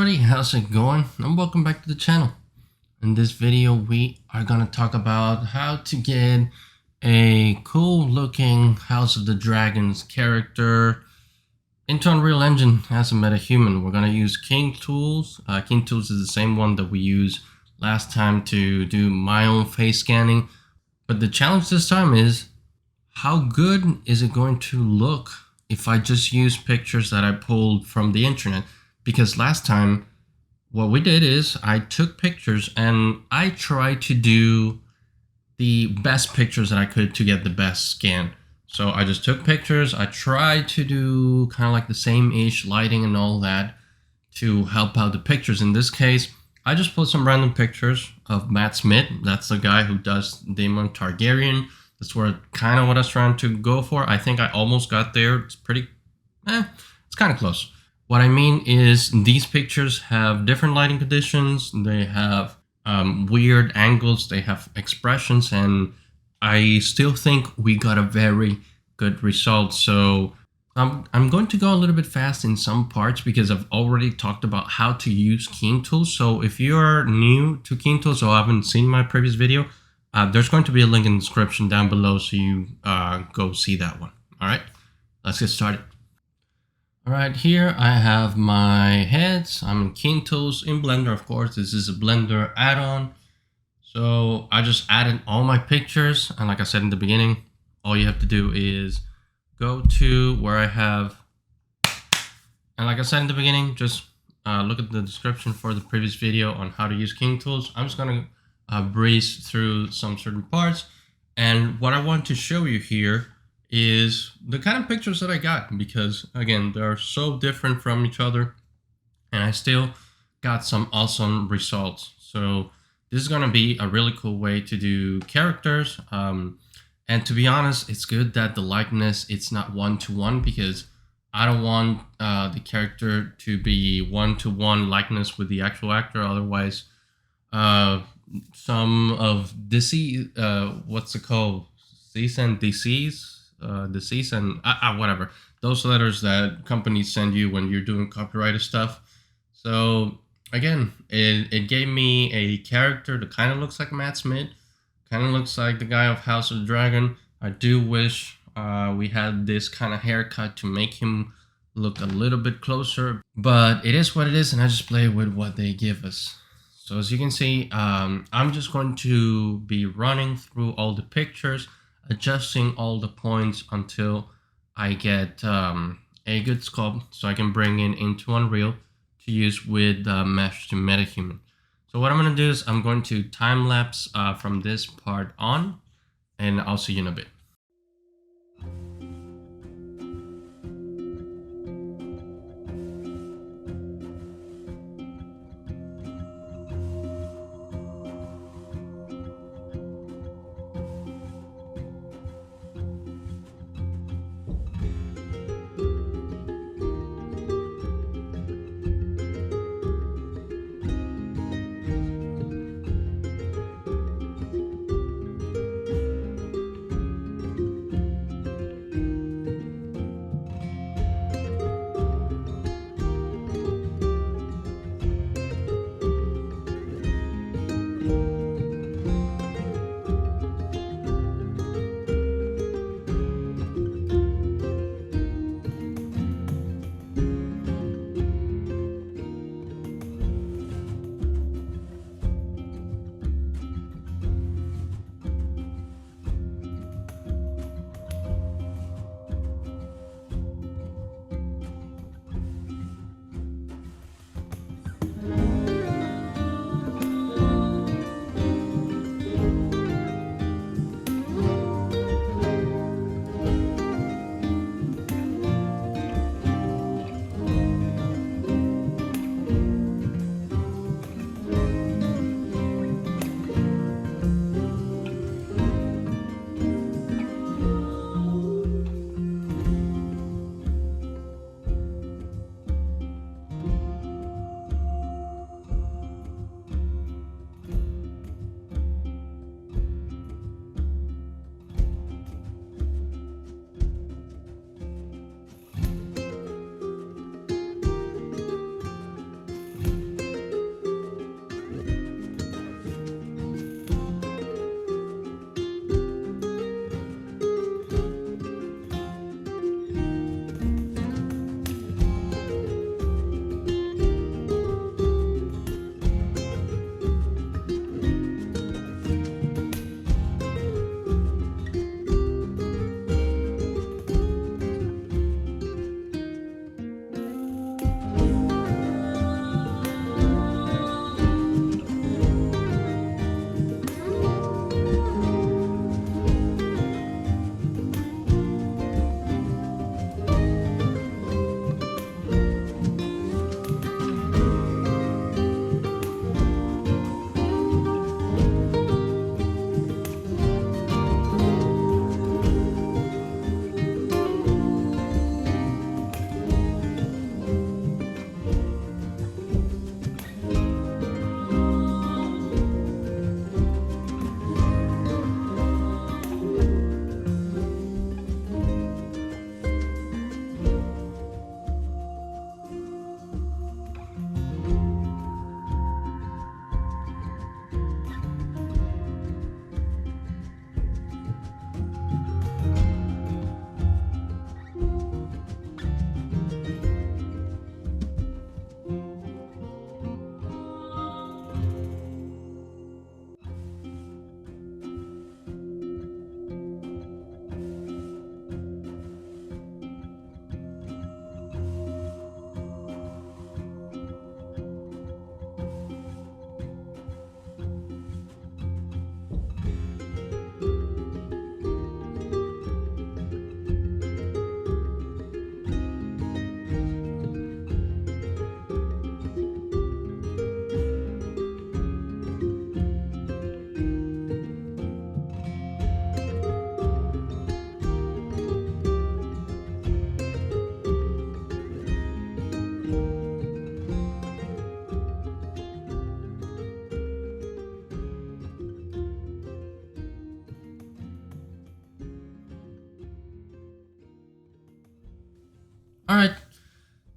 everybody, how's it going? And welcome back to the channel. In this video we are gonna talk about how to get a cool looking House of the Dragons character into Unreal Engine as a metahuman. We're gonna use King Tools. King Tools is the same one that we used last time to do my own face scanning, but the challenge this time is how good is it going to look if I just use pictures that I pulled from the internet? Because last time what we did is I took pictures and I tried to do the best pictures that I could to get the best scan. So I just took pictures. I tried to do kind of like the same-ish lighting and all that to help out the pictures. In this case, I just put some random pictures of Matt Smith. That's the guy who does Daemon Targaryan. That's where kind of what I was trying to go for. I think I almost got there. It's pretty, it's kind of close. What I mean is these pictures have different lighting conditions. They have weird angles. They have expressions, and I still think we got a very good result. So I'm going to go a little bit fast in some parts because I've already talked about how to use King Tools. So if you're new to King Tools or haven't seen my previous video, there's going to be a link in the description down below, so you go see that one. All right, let's get started. All right, here I have my heads. I'm in King Tools in Blender, of course. This is a Blender add-on. So I just added all my pictures, and like I said in the beginning, all you have to do is go to where I have, and like I said in the beginning, just look at the description for the previous video on how to use King Tools. I'm just gonna breeze through some certain parts, and what I want to show you here is the kind of pictures that I got, because again, they're so different from each other and I still got some awesome results. So this is going to be a really cool way to do characters, and to be honest, it's good that the likeness, it's not one-to-one, because I don't want the character to be one-to-one likeness with the actual actor. Otherwise some of DC, what's it called, cease and desist, decease and whatever, those letters that companies send you when you're doing copyrighted stuff. So again, it gave me a character that kind of looks like Matt Smith, kind of looks like the guy of House of the Dragon. I do wish we had this kind of haircut to make him look a little bit closer, but it is what it is, and I just play with what they give us. So as you can see, I'm just going to be running through all the pictures, adjusting all the points until I get a good sculpt, so I can bring it into Unreal to use with Mesh to Metahuman. So what I'm going to do is I'm going to time lapse from this part on, and I'll see you in a bit.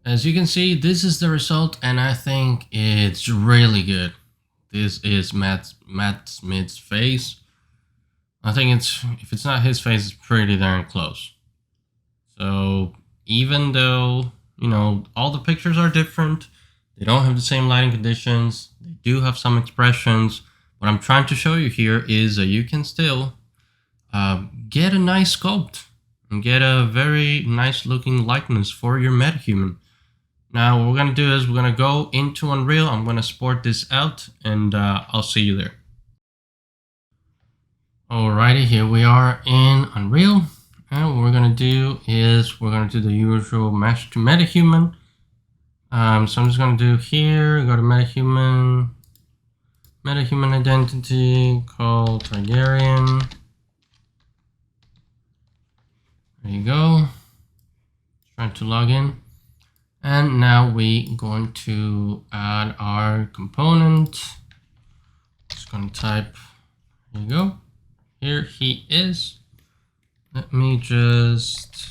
As you can see, this is the result, and I think it's really good. This is Matt Smith's face. I think if it's not his face, it's pretty darn close. So even though, you know, all the pictures are different, they don't have the same lighting conditions, they do have some expressions. What I'm trying to show you here is that you can still get a nice sculpt and get a very nice looking likeness for your metahuman. Now what we're going to do is we're going to go into Unreal. I'm going to export this out, and I'll see you there. Alrighty, here we are in Unreal. And what we're going to do is we're going to do the usual mesh to metahuman. So I'm just going to do here, go to metahuman identity, call Targaryen. There you go. Trying to log in. And now we going to add our component. Just going to type, there you go. Here he is. Let me just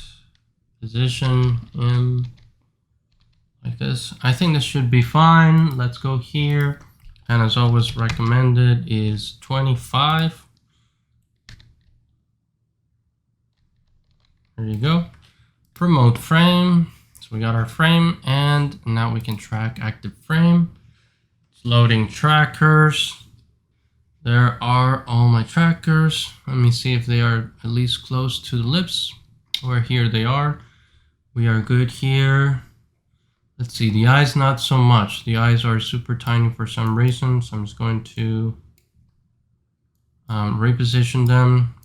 position him like this. I think this should be fine. Let's go here. And as always, recommended is 25. There you go. Promote frame. So we got our frame, and now we can track active frame. It's loading trackers. There are all my trackers. Let me see if they are at least close to the lips. Or here they are. We are good here. Let's see, the eyes not so much. The eyes are super tiny for some reason, so I'm just going to reposition them.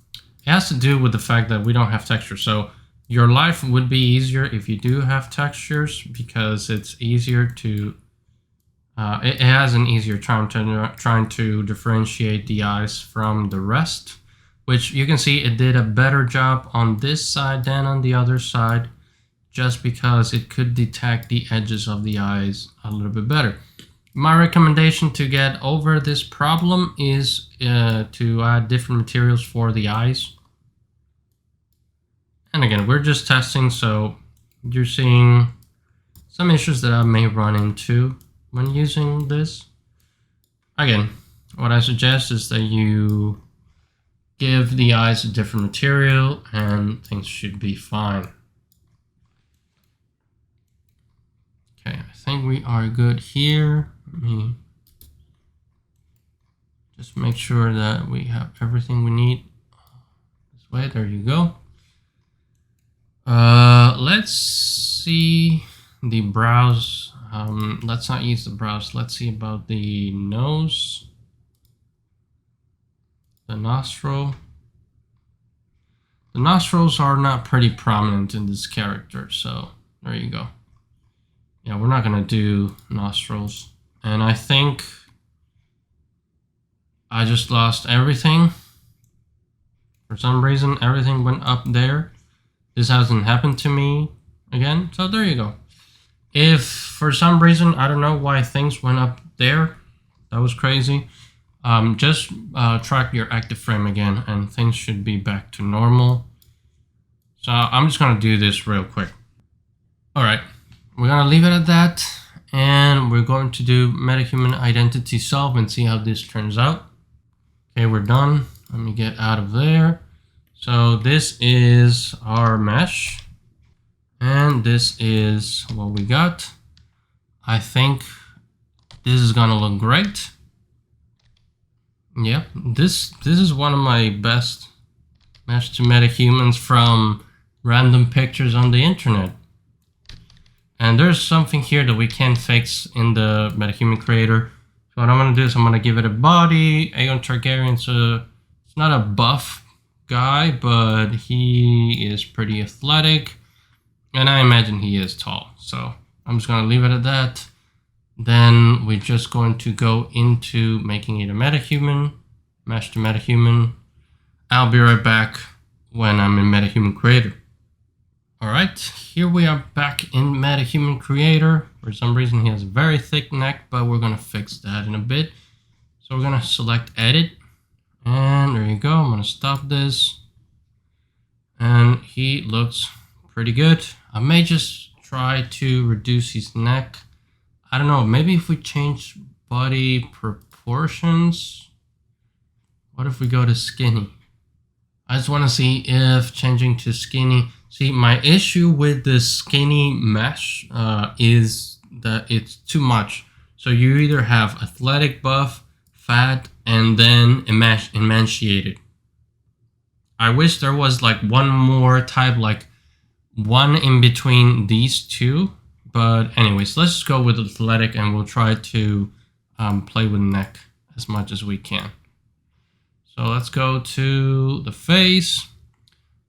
It has to do with the fact that we don't have texture. So your life would be easier if you do have textures, because it's easier to, it has an easier time trying to differentiate the eyes from the rest, which you can see it did a better job on this side than on the other side, just because it could detect the edges of the eyes a little bit better. My recommendation to get over this problem is to add different materials for the eyes. And again, we're just testing, so you're seeing some issues that I may run into when using this. Again, what I suggest is that you give the eyes a different material and things should be fine. Okay, I think we are good here. Let me just make sure that we have everything we need this way. There you go. Let's see the brows. Let's not use the brows. Let's see about the nose, the nostril. The nostrils are not pretty prominent in this character, so there you go. Yeah, we're not gonna do nostrils. And I think I just lost everything. For some reason, everything went up there. This hasn't happened to me again, so there you go. If for some reason, I don't know why things went up there, that was crazy, just track your active frame again and things should be back to normal. So I'm just gonna do this real quick. All right, we're gonna leave it at that, and we're going to do metahuman identity solve and see how this turns out. Okay, we're done. Let me get out of there. So this is our mesh, and this is what we got. I think this is gonna look great. Yeah, this is one of my best mesh to metahumans from random pictures on the internet. And there's something here that we can fix in the metahuman creator. So what I'm gonna do is I'm gonna give it a body. Daemon Targaryan, so it's not a buff guy, but he is pretty athletic, and I imagine he is tall. So I'm just gonna leave it at that. Then we're just going to go into making it a metahuman, mesh to metahuman. I'll be right back when I'm in Metahuman Creator. All right, here we are back in Metahuman Creator. For some reason he has a very thick neck, but we're gonna fix that in a bit. So we're gonna select edit, and there you go. I'm gonna stop this, and he looks pretty good. I may just try to reduce his neck. I don't know, maybe if we change body proportions. What if we go to skinny? I just want to see if changing to skinny. See, my issue with this skinny mesh is that it's too much. So you either have athletic buff, fat, and then emaciated. I wish there was like one more type, like one in between these two. But anyways, let's just go with athletic and we'll try to play with neck as much as we can. So let's go to the face.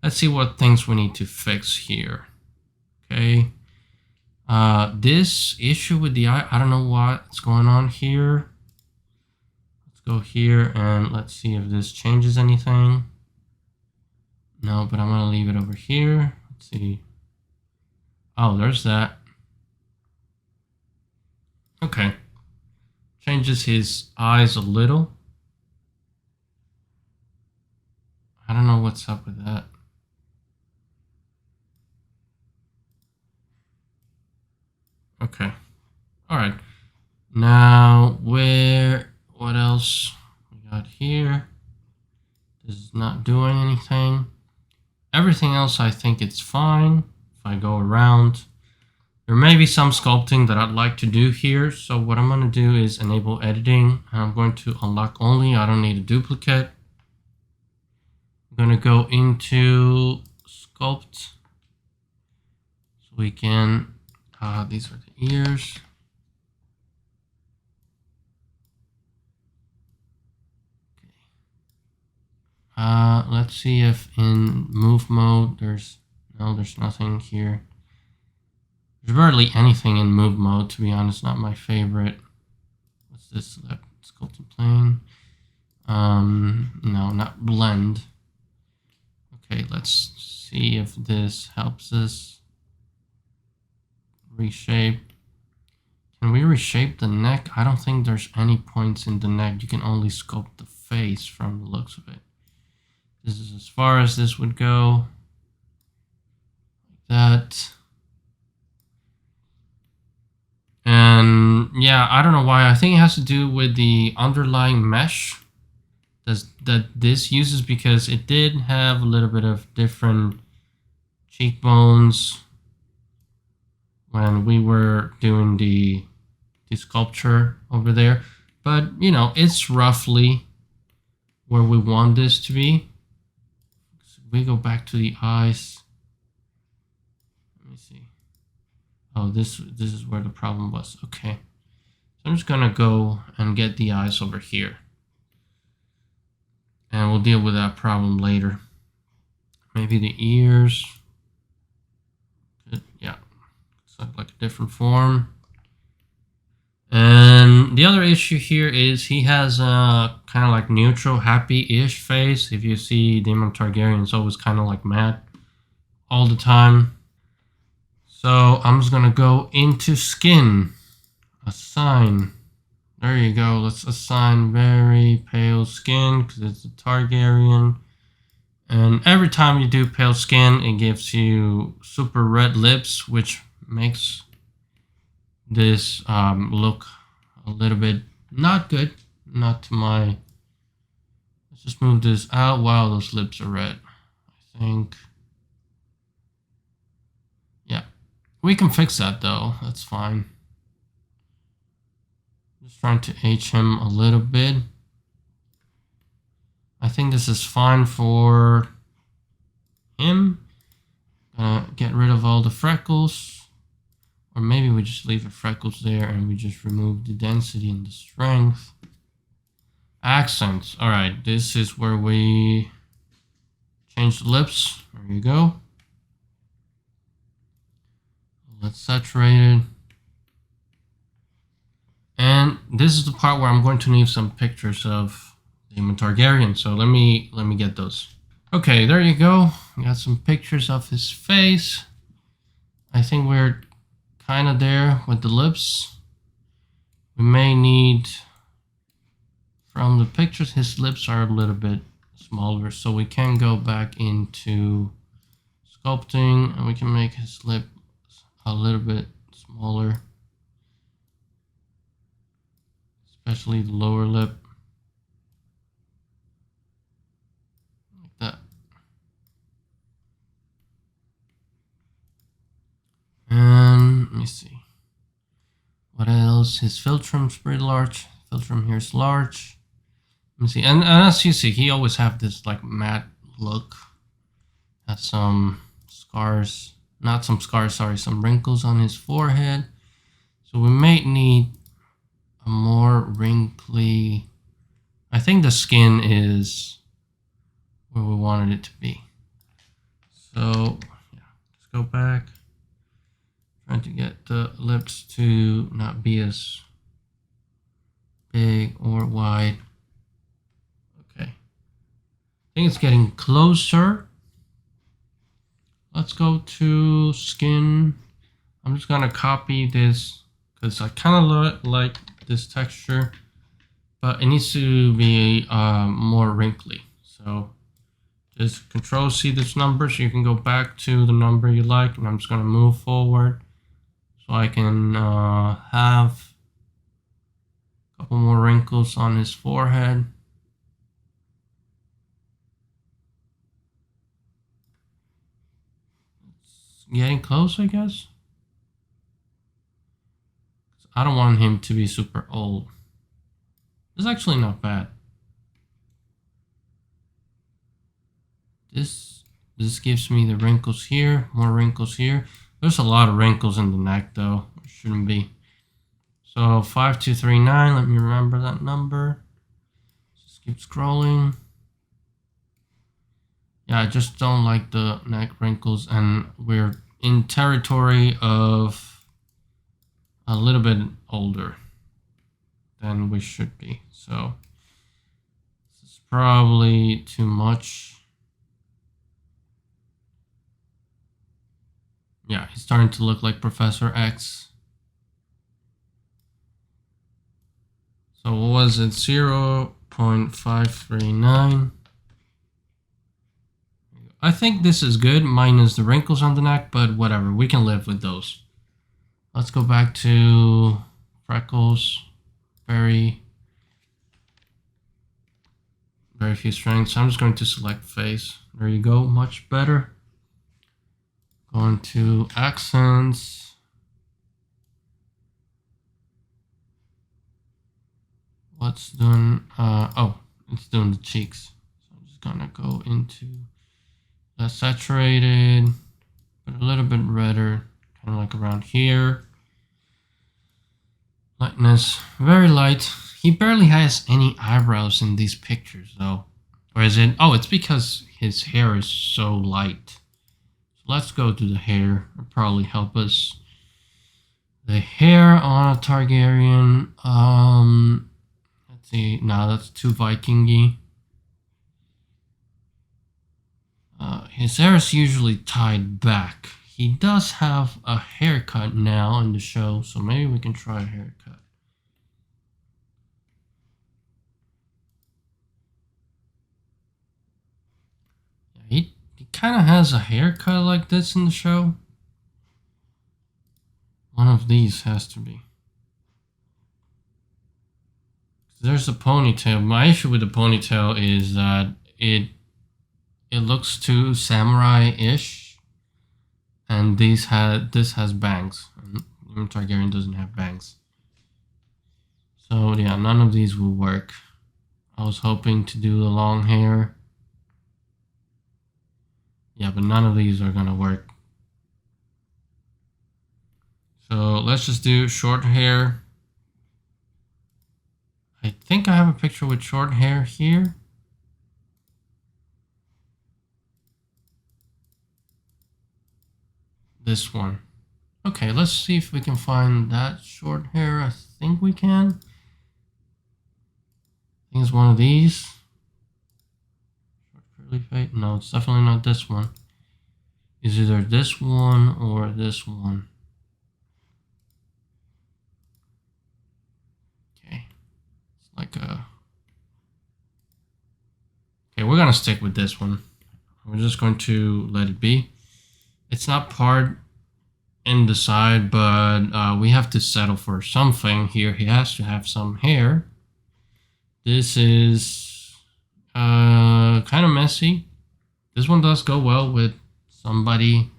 Let's see what things we need to fix here. Okay. This issue with the eye, I don't know what's going on here. Let's go here and let's see if this changes anything. No, but I'm gonna leave it over here. Let's see. Oh, there's that. Okay. Changes his eyes a little. I don't know what's up with that. Okay. All right. Now, what else we got here? This is not doing anything. Everything else, I think it's fine. If I go around, there may be some sculpting that I'd like to do here. So what I'm going to do is enable editing. And I'm going to unlock only. I don't need a duplicate. I'm going to go into sculpt. So we can, these are the ears. Let's see if in move mode there's nothing here. There's barely anything in move mode, to be honest. Not my favorite. What's this? Sculpting plane. No, not blend. Okay, let's see if this helps us reshape. Can we reshape the neck? I don't think there's any points in the neck. You can only sculpt the face from the looks of it. This is as far as this would go. Like that. And yeah, I don't know why. I think it has to do with the underlying mesh that this uses, because it did have a little bit of different cheekbones when we were doing the sculpture over there. But, you know, it's roughly where we want this to be. We go back to the eyes. Let me see. Oh, this is where the problem was. Okay. So I'm just gonna go and get the eyes over here. And we'll deal with that problem later. Maybe the ears. Yeah. Looks like a different form. And the other issue here is he has a kind of like neutral, happy-ish face. If you see Daemon Targaryan, it's always kind of like mad all the time. So I'm just gonna go into skin, assign. There you go. Let's assign very pale skin because it's a Targaryen. And every time you do pale skin, it gives you super red lips, which makes this look a little bit not good. Not to my... Let's just move this out. Wow, those lips are red. I think... Yeah. We can fix that though. That's fine. Just trying to H him a little bit. I think this is fine for him. Get rid of all the freckles. Or maybe we just leave the freckles there and we just remove the density and the strength. Accents. Alright, this is where we change the lips. There you go. Let's saturate it. And this is the part where I'm going to need some pictures of Daemon Targaryan. So let me get those. Okay, there you go. We got some pictures of his face. I think we're kind of there with the lips. We may need, from the pictures, his lips are a little bit smaller, so we can go back into sculpting and we can make his lip a little bit smaller, especially the lower lip. Like that. And let me see. What else? His philtrum's pretty large. Philtrum here is large. Let me see. And as you see, he always have this like matte look. Has some scars. Not some scars, sorry. Some wrinkles on his forehead. So we may need a more wrinkly... I think the skin is where we wanted it to be. So, yeah. Let's go back. Trying to get the lips to not be as big or wide. Okay. I think it's getting closer. Let's go to skin. I'm just gonna copy this because I kind of like this texture, but it needs to be more wrinkly. So just Control C this number so you can go back to the number you like, and I'm just gonna move forward. So I can have a couple more wrinkles on his forehead. It's getting close, I guess. I don't want him to be super old. It's actually not bad. This gives me the wrinkles here, more wrinkles here. There's a lot of wrinkles in the neck though. It shouldn't be. So 5239, let me remember that number. Just keep scrolling. Yeah, I just don't like the neck wrinkles, and we're in territory of a little bit older than we should be. So this is probably too much. Yeah, he's starting to look like Professor X. So what was it? 0.539. I think this is good, minus the wrinkles on the neck, but whatever, we can live with those. Let's go back to freckles. Very few strengths. I'm just going to select face. There you go, much better. Going to accents. What's doing? Oh, it's doing the cheeks. So I'm just gonna go into less saturated, but a little bit redder, kind of like around here. Lightness, very light. He barely has any eyebrows in these pictures, though. Or is it? Oh, it's because his hair is so light. Let's go to the hair. It'll probably help us. The hair on a Targaryen. Let's see. No, that's too Viking-y. His hair is usually tied back. He does have a haircut now in the show, so maybe we can try a haircut. Yeah, he kind of has a haircut like this in the show. One of these has to be. There's a ponytail. My issue with the ponytail is that it looks too samurai-ish, and this has bangs. And Targaryen doesn't have bangs. So yeah, none of these will work. I was hoping to do the long hair. Yeah, but none of these are gonna work. So let's just do short hair. I think I have a picture with short hair here. This one. Okay, let's see if we can find that short hair. I think we can. I think it's one of these. Short curly fade. No, it's definitely not this one. It's either this one or this one. Okay. It's like a... Okay, we're gonna stick with this one. We're just going to let it be. It's not part in the side, but we have to settle for something here. He has to have some hair. This is kind of messy. This one does go well with somebody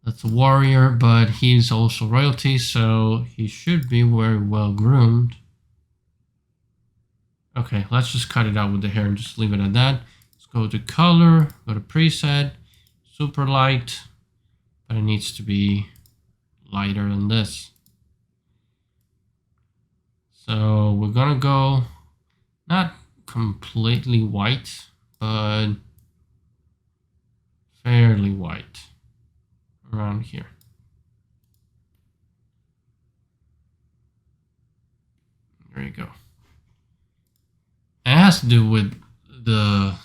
that's a warrior, but he's also royalty, so he should be very well groomed. Okay, let's just cut it out with the hair and just leave it at that. Let's go to color, go to preset, super light, but it needs to be lighter than this. So we're gonna go not completely white, but fairly white around here. There you go. And it has to do with the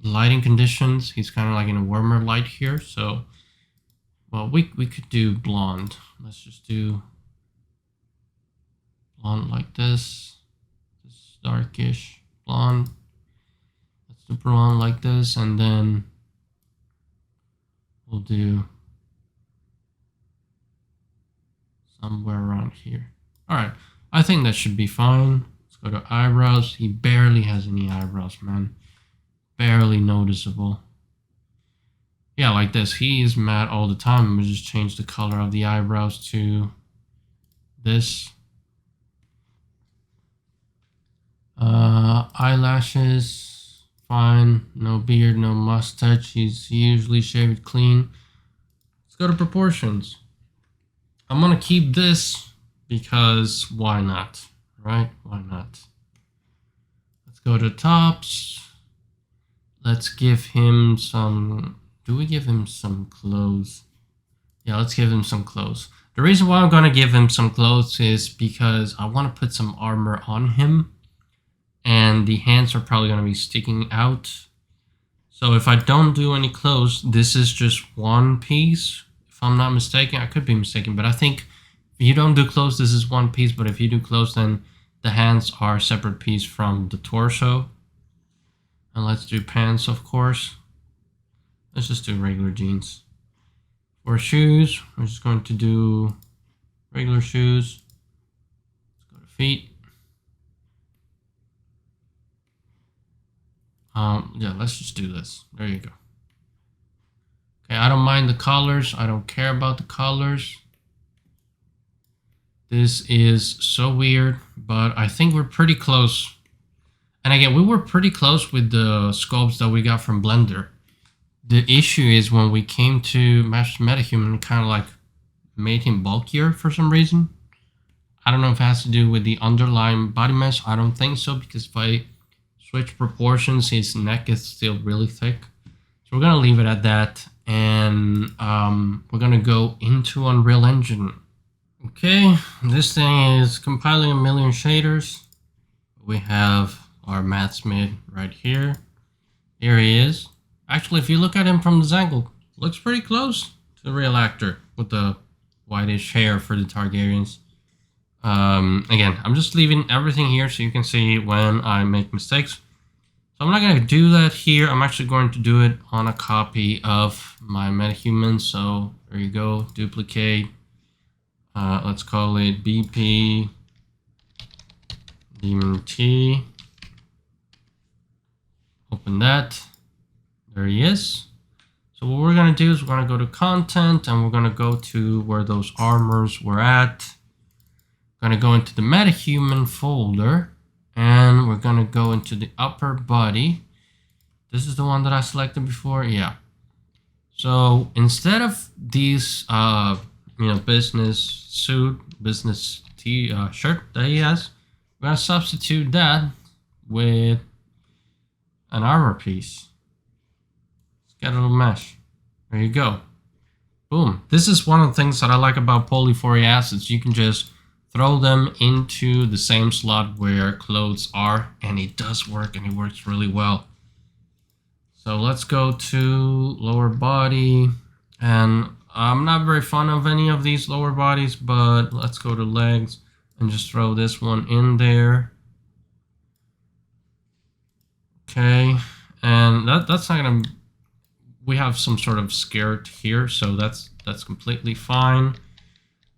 lighting conditions. He's kind of like in a warmer light here, so well, we could do blonde. Let's just do blonde like this. This darkish blonde. Let's do blonde like this, and then we'll do somewhere around here. All right, I think that should be fine. Let's go to eyebrows. He barely has any eyebrows, man. Barely noticeable. Yeah, like this. He is mad all the time. We just change the color of the eyebrows to this. Eyelashes, fine. No beard, no mustache. He's usually shaved clean. Let's go to proportions. I'm gonna keep this because why not, right? Why not? Let's go to tops. Let's give him some... Do we give him some clothes? Yeah, let's give him some clothes. The reason why I'm gonna give him some clothes is because I want to put some armor on him, and the hands are probably gonna be sticking out. So if I don't do any clothes, this is just one piece. If I'm not mistaken, I could be mistaken, but I think if you don't do clothes, this is one piece, but if you do clothes, then the hands are a separate piece from the torso. And let's do pants, of course. Let's just do regular jeans. For shoes, we're just going to do regular shoes. Let's go to feet. Yeah, let's just do this. There you go. Okay, I don't mind the colors. I don't care about the colors. This is so weird, but I think we're pretty close. And again, we were pretty close with the sculpts that we got from Blender. The issue is when we came to Metahuman, it kind of like made him bulkier for some reason. I don't know if it has to do with the underlying body mass. I don't think so, because if I switch proportions, his neck is still really thick. So we're going to leave it at that. And we're going to go into Unreal Engine. Okay, this thing is compiling a million shaders. We have our Mathsmith right here. Here he is. Actually, if you look at him from this angle, looks pretty close to the real actor with the whitish hair for the Targaryens. Again, I'm just leaving everything here so you can see when I make mistakes. So I'm not going to do that here. I'm actually going to do it on a copy of my Metahuman. So there you go, duplicate. Let's call it BP Daemon T. Open that. There he is. So what we're going to do is we're going to go to content, and we're going to go to where those armors were at. We're going to go into the Metahuman folder, and we're going to go into the upper body. This is the one that I selected before. Yeah. So instead of these, business suit, business shirt that he has, we're going to substitute that with an armor piece. Get a little mesh. There you go. Boom. This is one of the things that I like about polyphony assets. You can just throw them into the same slot where clothes are, and it does work, and it works really well. So let's go to lower body, and I'm not very fond of any of these lower bodies, but let's go to legs and just throw this one in there. Okay, and that's not gonna we have some sort of skirt here, so that's completely fine.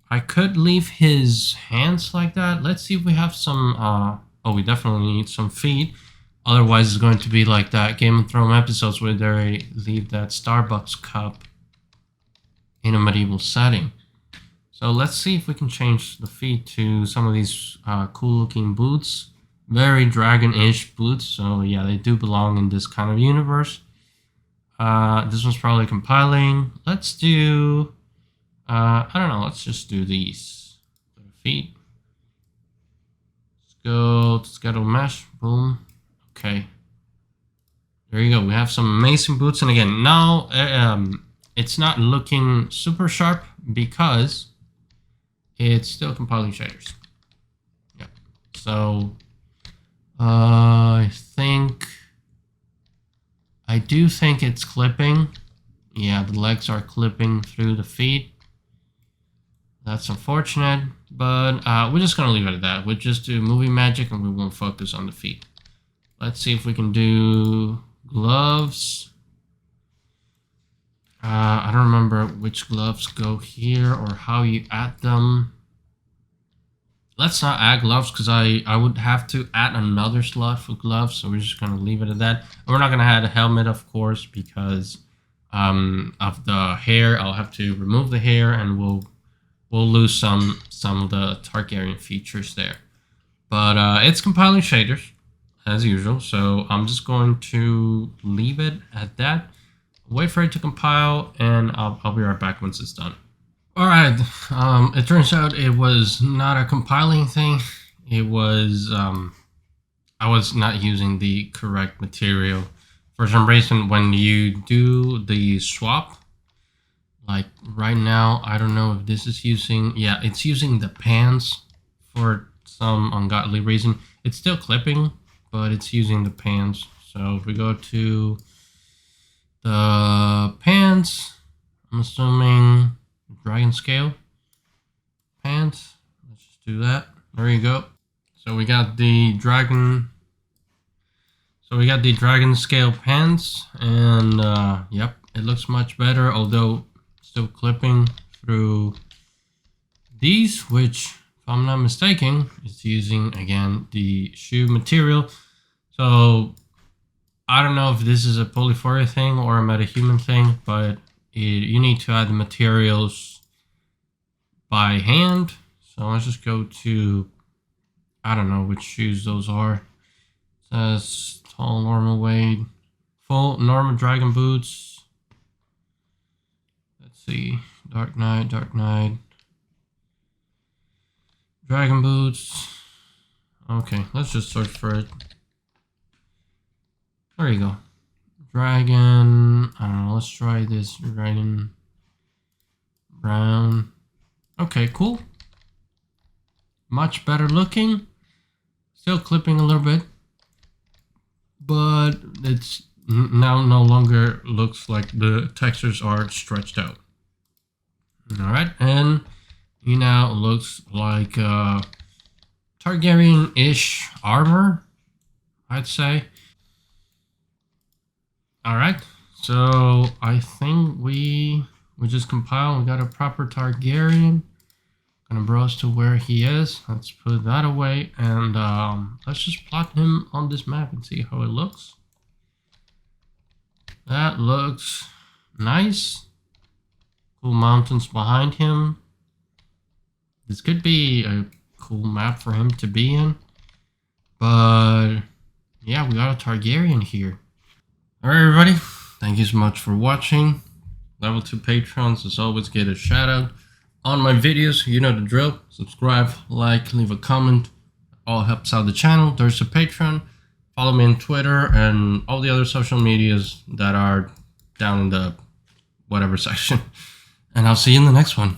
I could leave his hands like that. Let's see if we have some, oh, we definitely need some feet. Otherwise, it's going to be like that Game of Thrones episodes where they leave that Starbucks cup in a medieval setting. So let's see if we can change the feet to some of these cool looking boots. Very dragon-ish boots. So yeah, they do belong in this kind of universe. This one's probably compiling. Let's do, I don't know, let's just do these feet. Let's go to schedule mesh, boom. Okay. There you go, we have some amazing boots. And again, now it's not looking super sharp because it's still compiling shaders. Yeah, so I do think it's clipping. Yeah, the legs are clipping through the feet. That's unfortunate, but we're just gonna leave it at that. We'll just do movie magic and we won't focus on the feet. Let's see if we can do gloves. I don't remember which gloves go here or how you add them. Let's not add gloves because I would have to add another slot for gloves. So we're just going to leave it at that. And we're not going to add a helmet, of course, because of the hair. I'll have to remove the hair and we'll lose some of the Targaryen features there. But it's compiling shaders as usual. So I'm just going to leave it at that. Wait for it to compile and I'll be right back once it's done. Alright, it turns out it was not a compiling thing. It was, I was not using the correct material. For some reason, when you do the swap, like right now, I don't know if this is using, yeah, it's using the pants for some ungodly reason. It's still clipping, but it's using the pants. So if we go to the pants, I'm assuming dragon scale pants. Let's just do that. There you go. So we got the dragon. So we got the dragon scale pants, and yep, it looks much better. Although still clipping through these, which, if I'm not mistaken, is using again the shoe material. So I don't know if this is a polyphoria thing or a metahuman thing, but you need to add the materials by hand. So let's just go to, I don't know which shoes those are. It says tall, normal weight, full normal dragon boots. Let's see, dark knight, dragon boots. Okay, let's just search for it. There you go. Dragon, I don't know, let's try this dragon brown. Okay, cool. Much better looking. Still clipping a little bit, but it's now no longer looks like the textures are stretched out. All right, and he now looks like Targaryen-ish armor, I'd say. All right, so I think we just compiled. We got a proper Targaryen. Gonna browse to where he is. Let's put that away, and let's just plot him on this map and see how it looks. That looks nice. Cool mountains behind him. This could be a cool map for him to be in, but yeah, we got a Targaryen here. Alright everybody, thank you so much for watching. Level 2 patrons as always get a shout out on my videos. You know the drill. Subscribe, like, leave a comment. All helps out the channel. There's a Patreon. Follow me on Twitter and all the other social medias that are down in the whatever section. And I'll see you in the next one.